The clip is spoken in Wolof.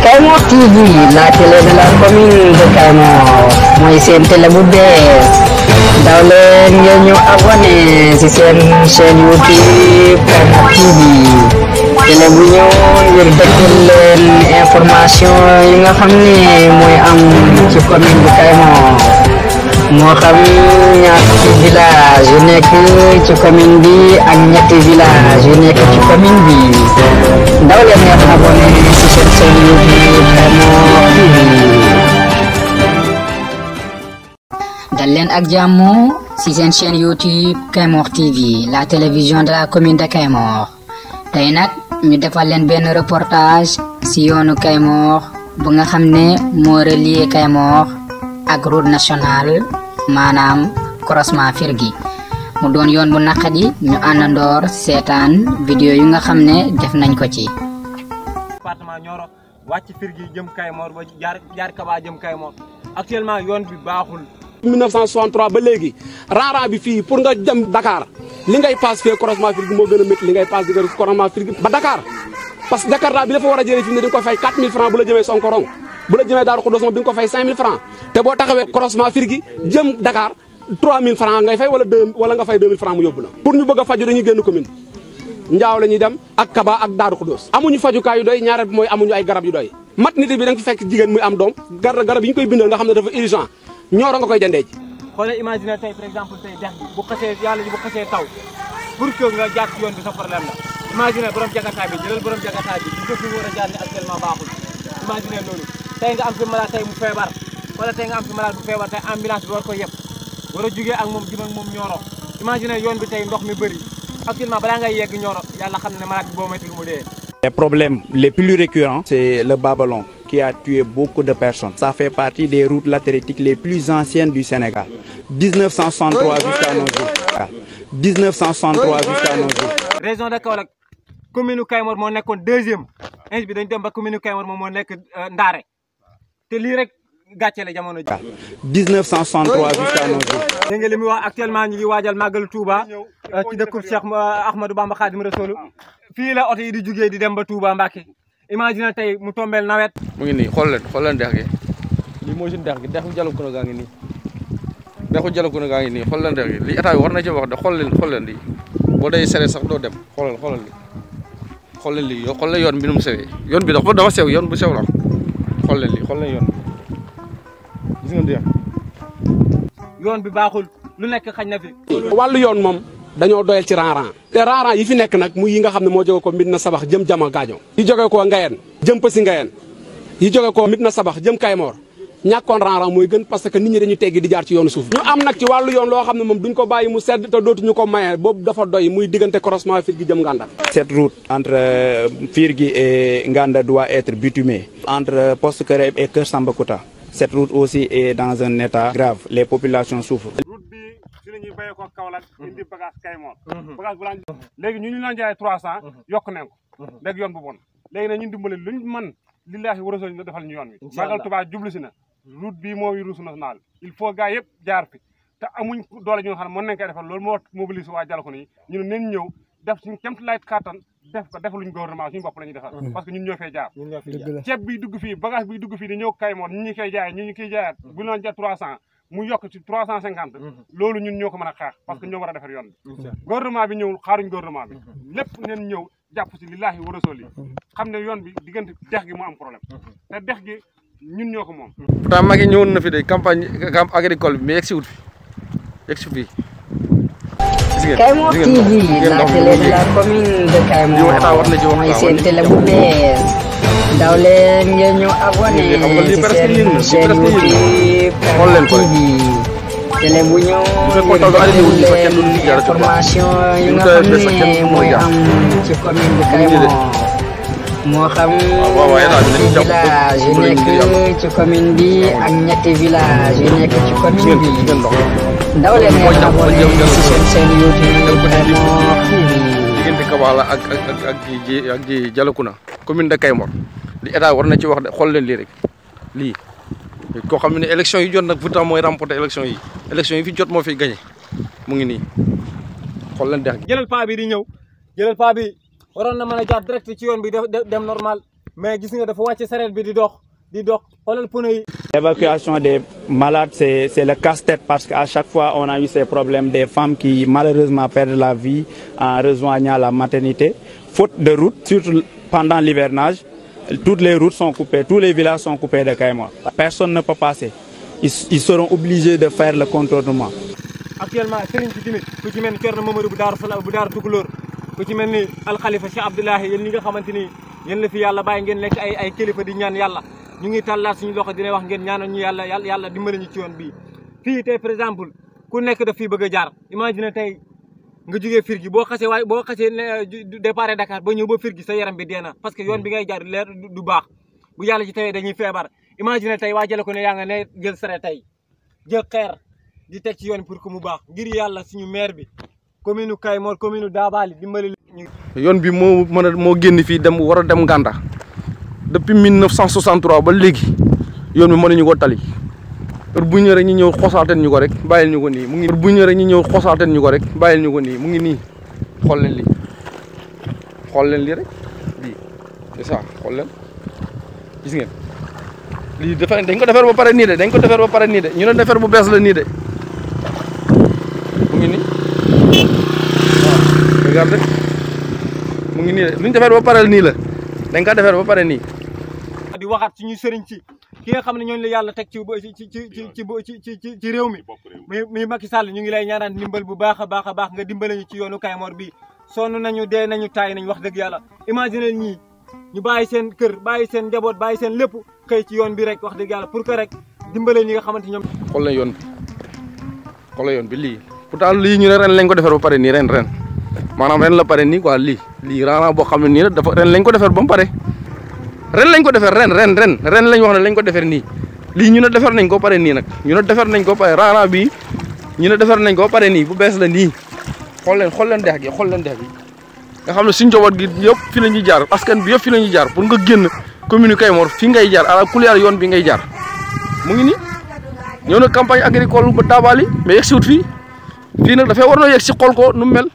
Kayemor TV, la télé de la commune de Kayemor mooy seen télé bu bees daw leen ngeen ñu abonné ci seen chaîne YouTube Kayemor TV télé bu ñëw ngir dëkkal leen information yi nga xam ne mooy am ci commune bu Kayemor moo xam ñaati village yu nekk ci commune bi ak ñetti village yu nekk ci commune bi daw leen ngeen abonné ci seen chaîne YouTube Kayemor TV. dal leen ak jàmm ci seen chaîne YouTube Kayemor TV la télévision de la commune de Kayemor tey nag ñu defal leen benn reportage ci yoonu Kayemor bu nga xam ne moo relier Kayemor ak route nationale maanaam croisement Firgui mu doon yoon bu naqadi ñu àndandoor seetaan vidéo yu nga xam ne def nañ ko ci. département Nioro wàcc Firgui jëm Kayemor ba jaar Kaba jëm Kayemor actuellement yoon bi baaxul. 1963 ba léegi rang bi fii pour nga dem Dakar li ngay paas fee croisement Firgui moo gën a métti li ngay paas di croisement Firgui ba Dakar parce que Dakar bi dafa war a jëlee fi mu ne di nga ko fay 4000 francs bu la jëmee Sonkorong bu la jëmee Daaru Xudoos moom di nga ko fay 5000 francs te boo taxawee croisement Firgui jëm Dakar 3000 francs ngay fay wala nga fay 2000 francs mu yóbbu la pour ñu bëgg a faju dañuy génn commune Njaaw la ñuy dem ak Kaba ak Daaru Xudoos amuñu fajukaay yu doy ñaareel bi mooy amuñu ay garab yu doy maternité bi da nga fi fekk jigéen muy am doom garab yi ñu koy bindal nga xam ne dafa urgent Nioro nga koy jëndee ji. xoolal imaginer tey par exemple tey dex bi bu xasee yàlla ji bu xasee taw pour que nga jaar ci yoon bi sa problème la imaginer borom jagataay bi jëlal borom jagataay bi ñu fi war a jaar ni actuellement baaxul imaginer loolu tey nga am fi malade tey mu feebar wala tey nga am fi malade bu feebar tey ambulance bi war ko yëpp war a jugee ak moom jëm ak moom Nioro imaginer yoon bi tey ndox mi bëri actuellement balaa ngay yegg Nioro yàlla xam ne malade bi boo moytuwul mu dee. Les problèmes les plus récurrents, c'est le Babalon qui a tué beaucoup de personnes. Ça fait partie des routes latéritiques les plus anciennes du Sénégal. 1963 jusqu'à nos jours. 1963 jusqu'à nos jours. Région de Kaolack commune Kayemor moo nekkoon deuxième inch bi dañu dem ba commune Kayemor moom moo nekk Ndaare te lii rek gàcce la jamono ji. 1963 jusqu'à nos jours. dégg nga li muy wax actuellement ñu ngi waajal màggal Touba ci dëkku Cheikh Ahmadou Bamba Khadim Rassoul fii la oto yi di jugee di dem ba Touba Mbacké imagine tey mu tombeel nawet. mu ngi nii xool leen dex gi lii mooy suñu dex gi dexu Jalakunda gaa ngi nii dexu Jalakunda gaa ngi nii xool leen dex gi lii état bi war na ci wax de xool leen lii boo day sere sax doo dem xoolal lii xool leen yoon bi nu mu sewee yoon bi dafa sew yoon bu sew la xool leen yoon bi gis nga dex yoon bi baaxul lu nekk xañ na fi. wàllu yoon moom dañoo doyal ci rang-rang te rang-rang yi fi nekk nag muy yi nga xam ne moo jóge ko Médina Sabax jëm Jama Gaajo yi jóge ko Ngayeen jëm Pësi Ngayeen yi jóge ko Médina Sabax jëm Kayemor ñàkkoon rang-rang mooy gën parce que nit ñi dañu teggi di jaar ci yoonu suuf ñu am nag ci wàllu yoon loo xam ne moom duñ ko bàyyi mu sedd te dootuñu ko maye boobu dafa doy muy diggante croisement Firgui jëm Nganda. Cette route entre Firgui et Nganda doit être bitumée. Entre Poste Kéré et Kër Sambakouta. Cette route aussi est dans un état grave. Les populations souffrent. ci la ñuy béyee ko Kaolack indi bagage Kayemor bagage bu laan léegi ñu laan jaayee 300 yokk nañ ko léegi yoon bu bon léegi nag ñun dimbale luñ man lillaahi wa rasuuli defal ñu yoon wi magal Touba jublu si na route bii mooy route nationale il faut gars yëpp jaar fi te amuñ doole ñu nga xam ne mën nañ koy defal loolu moo mobilise waa Jalakunda yi ñu ne nañ ñëw def suñu kemt layt kattan def ko defaluñ gouvernement suñu bopp la ñuy defal parce que ñun ñoo fay jaar ceeb bi dugg fii bagage bi dugg fii di ñëw Kayemor ñu koy jaayee ñu koy jaayaat bu loon jar 300 mu yokk ci 350 loolu ñun ñoo ko mën a xeex parce que ñoo war a defar yoon bi gouvernement bi ñëwul xaaruñ gouvernement bi lépp neen ñëw jàpp ci lillaahi wa rasuuli xam ne yoon bi diggante dex gi mu am problème te dex gi ñun ñoo ko moom. pourtant Macky ñëwoon na fi de campagne agricole bi mais yegg si wut fii. Kayemor TV la télé de la commune de Kayemor mooy seen télé bu bees daw leen ngeen ñu abonné ci seen chaîne YouTube Kayemor TV télé bu ñëw information yi nga xam ne mooy am ci commune bu Kayemor moo xam village yu nekk ci commune bi ak ñetti village yu nekk ci commune bi daw leen ngeen abonné ci seen chaîne YouTube Kayemor TV. diggante Kabala ak ji Jalakunda commune de Kayemor li état war na ci wax de xool leen lii rek lii koo xam ne élection yi jot nag pourtant mooy remporter élection yi fi jot moo fi gagné mu ngi nii xool leen dex gi. jëlal paa bi di ñëw jëlal paa bi waroon na mën a jaar direct ci yoon bi dem normal mais gis nga dafa wàcce sareet bi di dox xoolal pneu yi. L'évacuation des malades, c'est le casse-tête parce qu'à chaque fois, on a eu ces problèmes des femmes qui malheureusement perdent la vie en rejoignant la maternité. Faute de route, surtout pendant l'hivernage, toutes les routes sont coupées, tous les villages sont coupés de Kayemor. Personne ne peut passer. Ils seront obligés de faire le contournement. Actuellement, Serigne ci tamit ku ci mel ni Thierno Mamadou bu Daaru Tukulóor ku ci mel ni Alxalifa Cheikh Abdoulahi yéen ñi nga xamante ni yéen la fi yàlla bàyyi ngeen nekk ay kilifa di ñaan yàlla ñu ngi tàllaat suñu loxo dina wax ngeen ñaanal ñu yàlla dimbali ñu ci yoon bii. fii tey par exemple ku nekk daf fii bëgg a jaar imagine tey nga jógee Firgi boo xasee départ Dakar ba ñëw ba Firgi sa yaram bi dee na parce que yoon bi ngay jaar leer du baax bu yàlla ci tawee dañuy feebar. imagine tey waa jële ko ne yaa nga ne jël sare tey jël xeer di teg ci yoon pour que mu baax ngir yàlla suñu maire bi commune Kayemor commune Dabali dimbali yoon bi moo génn fii dem war a dem Nganda depuis 1963 ba léegi yoon bi mënuñu ko tali heure bu ñëwee rek ñu ñëw xosaateen ñu ko rek bàyyil ñu ko nii mu ngi. heure bu ñëwee rek ñu ñëw xosaateen ñu ko rek bàyyil ñu ko nii mu ngi nii xool leen lii rek lii c'est ça xool leen gis ngeen lii dañ ko defar ba pare nii de ñu ne defar bu bees la nii de mu ngi nii waaw regarde mu ngi nii de luñ defar ba pare nii la dañ ko defar ba pare nii. di waxaat suñu sëriñ ci ki nga xam ne ñooñu la yàlla teg ci réew mi muy Macky Sall ñu ngi lay ñaanal ndimbal bu baax a baax nga dimbale ñu ci yoonu Kayemor bi sonn nañu dee nañu taay nañu wax dëgg yàlla imaginer ñii ñu bàyyi seen kër bàyyi seen njaboot bàyyi seen lépp xëy ci yoon bi rek wax dëgg yàlla pour que rek dimbale ñi nga xamante ñoom. xool la yoon bi lii pourtant lii ñu ne ren lañ ko defar ba pare nii ren maanaam ren la pare nii quoi lii raana boo xam ne nii la dafa ren lañ ko defar ba mu pare ren lañ ko defar ren lañ wax ne lañ ko defar nii lii ñu ne defar nañ ko pare nii nag ñu ne defar nañ ko pare raana bii ñu ne defar nañ ko pare nii bu bees la nii xool leen dex gi nga xam ne suñ njaboot gi yëpp fi la ñuy jaar askan bi yëpp fi la ñuy jaar pour nga génn commune Kayemor fi ngay jaar à la couleur yoon bi ngay jaar mu ngi nii ñëw na campagne agricole ba Dabali mais yegg si wut fii nag dafay war na yegg si xool ko nu mu mel